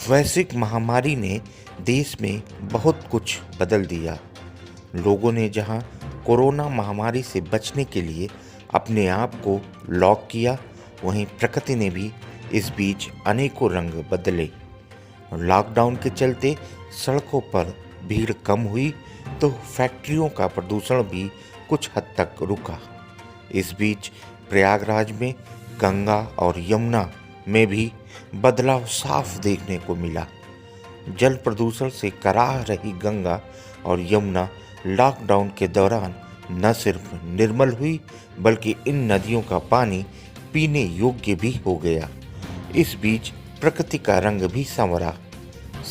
वैश्विक महामारी ने देश में बहुत कुछ बदल दिया। लोगों ने जहां कोरोना महामारी से बचने के लिए अपने आप को लॉक किया, वहीं प्रकृति ने भी इस बीच अनेकों रंग बदले। लॉकडाउन के चलते सड़कों पर भीड़ कम हुई तो फैक्ट्रियों का प्रदूषण भी कुछ हद तक रुका। इस बीच प्रयागराज में गंगा और यमुना में भी बदलाव साफ देखने को मिला। जल प्रदूषण से कराह रही गंगा और यमुना लॉकडाउन के दौरान न सिर्फ निर्मल हुई, बल्कि इन नदियों का पानी पीने योग्य भी हो गया। इस बीच प्रकृति का रंग भी संवरा।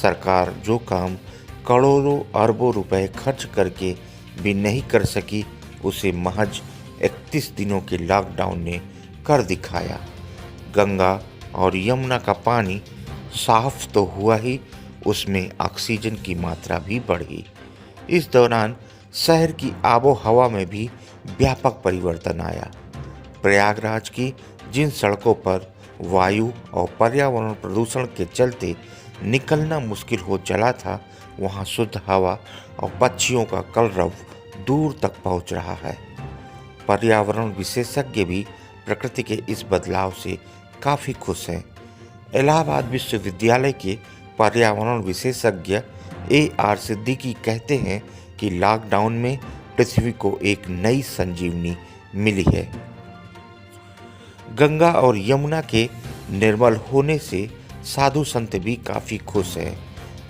सरकार जो काम करोड़ों अरबों रुपए खर्च करके भी नहीं कर सकी, उसे महज 31 दिनों के लॉकडाउन ने कर दिखाया। गंगा और यमुना का पानी साफ तो हुआ ही, उसमें ऑक्सीजन की मात्रा भी बढ़ी। इस दौरान शहर की आबो हवा में भी व्यापक परिवर्तन आया। प्रयागराज की जिन सड़कों पर वायु और पर्यावरण प्रदूषण के चलते निकलना मुश्किल हो चला था, वहाँ शुद्ध हवा और पक्षियों का कलरव दूर तक पहुँच रहा है। पर्यावरण विशेषज्ञ भी प्रकृति के इस बदलाव से काफ़ी खुश हैं। इलाहाबाद विश्वविद्यालय के पर्यावरण विशेषज्ञ AR सिद्दीकी कहते हैं कि लॉकडाउन में पृथ्वी को एक नई संजीवनी मिली है। गंगा और यमुना के निर्मल होने से साधु संत भी काफ़ी खुश हैं,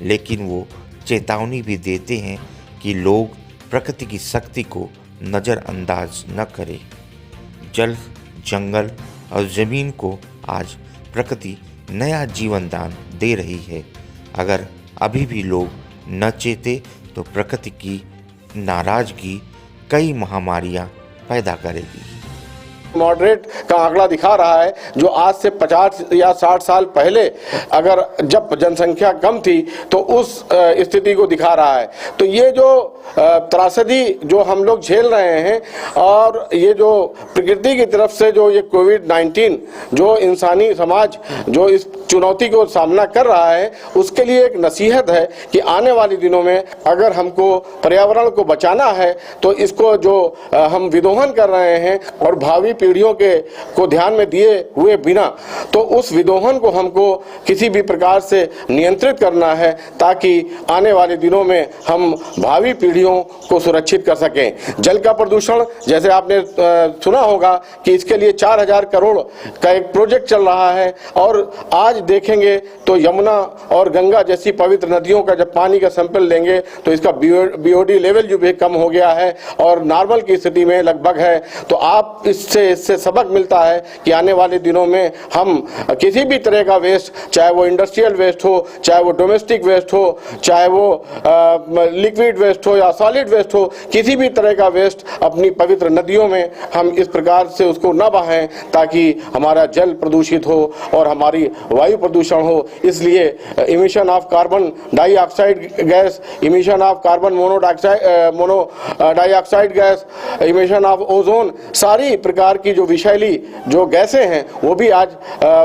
लेकिन वो चेतावनी भी देते हैं कि लोग प्रकृति की शक्ति को नज़रअंदाज न करें। जल, जंगल और ज़मीन को आज प्रकृति नया जीवन दान दे रही है। अगर अभी भी लोग न चेते तो प्रकृति की नाराज़गी कई महामारियां पैदा करेगी। मॉडरेट का आंकड़ा दिखा रहा है, जो आज से 50 या 60 साल पहले अगर जब जनसंख्या कम थी तो उस स्थिति को दिखा रहा है। तो ये जो त्रासदी जो हम लोग झेल रहे हैं और ये जो प्रकृति की तरफ से जो ये कोविड-19 जो इंसानी समाज जो इस चुनौती को सामना कर रहा है, उसके लिए एक नसीहत है कि आने वाले दिनों में अगर हमको पर्यावरण को बचाना है तो इसको जो हम विदोहन कर रहे हैं और भावी पीढ़ियों को ध्यान में दिए हुए बिना, तो उस विदोहन को हमको किसी भी प्रकार से नियंत्रित करना है, ताकि आने वाले दिनों में हम भावी पीढ़ियों को सुरक्षित कर सकें। जल का प्रदूषण, जैसे आपने सुना होगा कि इसके लिए 4000 करोड़ का एक प्रोजेक्ट चल रहा है, और आज देखेंगे तो यमुना और गंगा जैसी पवित्र नदियों का जब पानी का सैंपल लेंगे तो इसका BOD लेवल जो भी कम हो गया है और नॉर्मल की स्थिति में लगभग है। तो आप इससे सबक मिलता है कि आने वाले दिनों में हम किसी भी तरह का वेस्ट, चाहे वो इंडस्ट्रियल वेस्ट हो, चाहे वो डोमेस्टिक वेस्ट हो, चाहे वो लिक्विड वेस्ट हो या सॉलिड वेस्ट हो, किसी भी तरह का वेस्ट अपनी पवित्र नदियों में हम इस प्रकार से उसको न बहाएं ताकि हमारा जल प्रदूषित हो और हमारी वायु प्रदूषण हो। इसलिए emission of carbon dioxide gas, emission of carbon monodioxide gas, emission of ozone, सारी प्रकार की जो विषैली जो गैसें हैं वो भी आज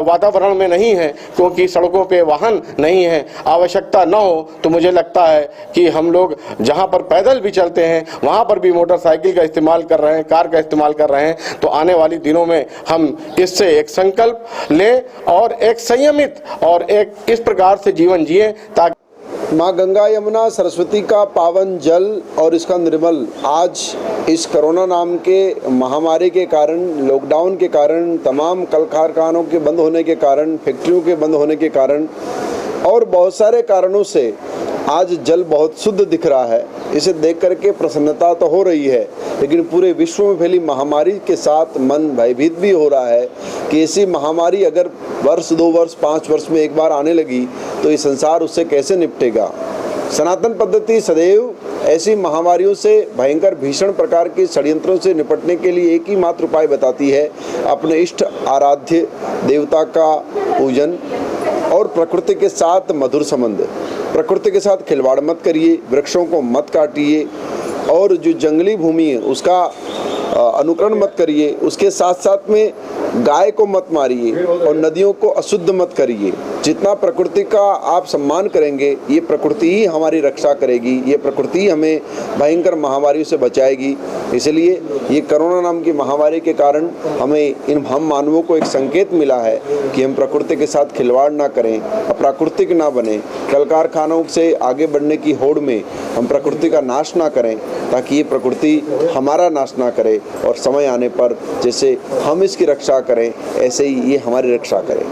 वातावरण में नहीं है, क्योंकि सड़कों पे वाहन नहीं है। आवश्यकता न हो तो मुझे लगता है कि हम लोग जहां पर पैदल भी चलते हैं वहां पर भी मोटरसाइकिल का इस्तेमाल कर रहे हैं, कार का इस्तेमाल कर रहे हैं। तो आने वाली दिनों में हम इससे एक संकल्प लें और एक संयमित और एक इस प्रकार से जीवन जिए ताकि माँ गंगा यमुना सरस्वती का पावन जल और इसका निर्मल आज इस कोरोना नाम के महामारी के कारण, लॉकडाउन के कारण, तमाम कल कारखानों के बंद होने के कारण, फैक्ट्रियों के बंद होने के कारण और बहुत सारे कारणों से आज जल बहुत शुद्ध दिख रहा है। इसे देख करके प्रसन्नता तो हो रही है, लेकिन पूरे विश्व में फैली महामारी के साथ मन भयभीत भी हो रहा है कि ऐसी महामारी अगर वर्ष, 2 वर्ष, 5 वर्ष में एक बार आने लगी तो ये संसार उससे कैसे निपटेगा। सनातन पद्धति सदैव ऐसी महामारियों से, भयंकर भीषण प्रकार के षड्यंत्रों से निपटने के लिए एक ही मात्र उपाय बताती है, अपने इष्ट आराध्य देवता का पूजन और प्रकृति के साथ मधुर संबंध। प्रकृति के साथ खिलवाड़ मत करिए, वृक्षों को मत काटिए और जो जंगली भूमि है उसका अनुकरण मत करिए। उसके साथ साथ में गाय को मत मारिए और नदियों को अशुद्ध मत करिए। जितना प्रकृति का आप सम्मान करेंगे, ये प्रकृति ही हमारी रक्षा करेगी, ये प्रकृति ही हमें भयंकर महामारियों से बचाएगी। इसलिए ये कोरोना नाम की महामारी के कारण हम मानवों को एक संकेत मिला है कि हम प्रकृति के साथ खिलवाड़ ना करें, अप्राकृतिक ना बने, कल कारखानों से आगे बढ़ने की होड़ में हम प्रकृति का नाश ना करें, ताकि ये प्रकृति हमारा नाश ना करे और समय आने पर जैसे हम इसकी रक्षा करें ऐसे ही ये हमारी रक्षा करे।